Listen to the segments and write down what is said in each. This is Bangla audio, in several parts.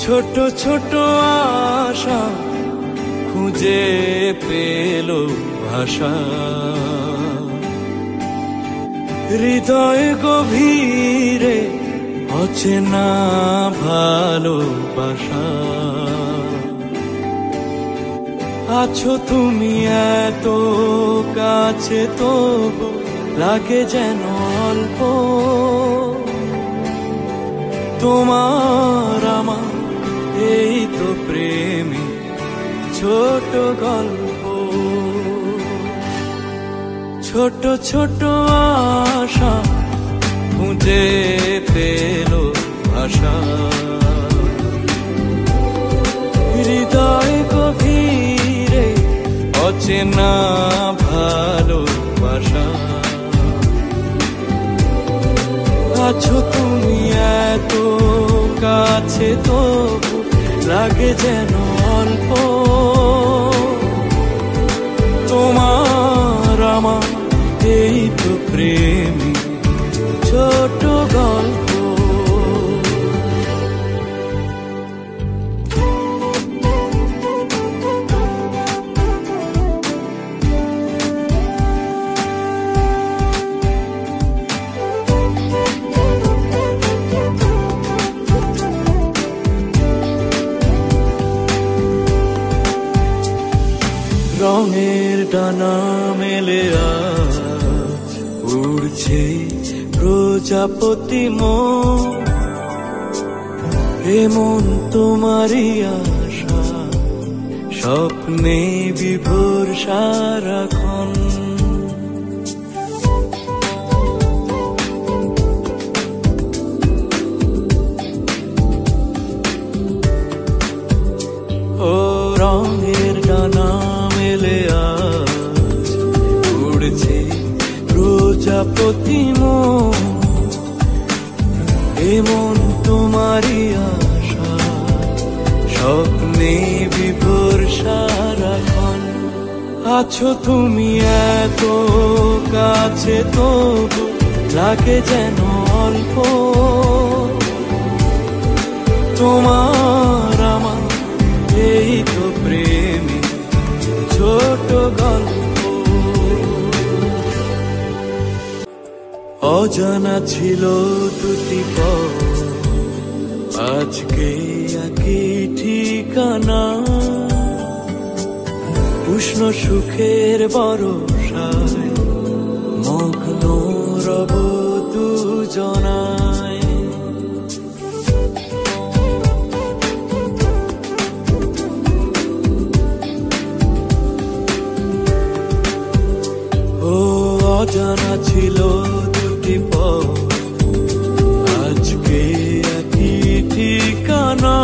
ছোট ছোট আশা খুঁজে পেল ভাষা, হৃদয় গভীরে অচেনা ভালোবাসা। আছো তুমি এত কাছে, তবু লাগে যেন অল্প। তোমার আমার এই তো প্রেমী ছোট গল্প। ছোট ছোট আশা খুঁজে পেল ভাষা, হৃদয় গভীরে অচেনা ভালোবাসা। আছো তুমি এত কাছে, তবু লাগে যেন অল্প। তোমার আমার এই তো প্রেমী ছোট গল্প। রঙের ডানা মেলে আজ উড়ছে প্রজাপতি মন। এমন তোমারই আশা, স্বপ্নে বিভোর সারাক্ষণ। ও রঙের ডানা মেলে আজ উড়ছে প্রজাপতি মন। এমন তোমারই আশা, স্বপ্নে বিভোর সারাক্ষণ। আছো তুমি এত কাছে, তবু লাগে যেন অল্প। তোমার আমার এই তো প্রেমী ছোট গল্প। অজানা ছিল দুটি পথ, আজকে একই ঠিকানা। উষ্ণ সুখের বরসায় মগ্ন রব দুজনায়। ও অজানা ছিল দুটি পথ, আজকে একই ঠিকানা।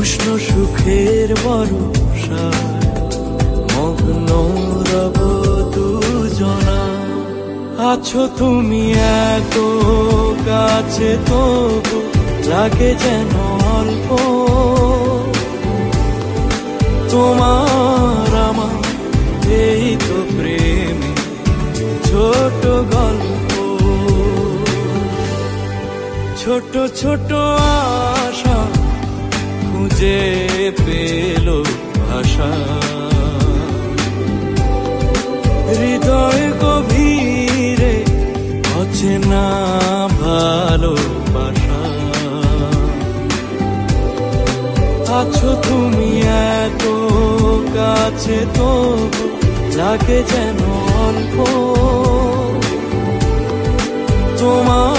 উষ্ণ সুখের বরসায় মগ্ন রব দুজনা। আছো তুমি এত কাছে, তবু লাগে যেন অল্প। তোমার আমার এই তো প্রেমী ছোট গল্প। ছোট ছোট আশা খুঁজে পেল ভাষা, হৃদয় গভীরে অচেনা ভালোবাসা। আছো তুমি এত কাছে, তবু লাগে যেন অল্প। তোমার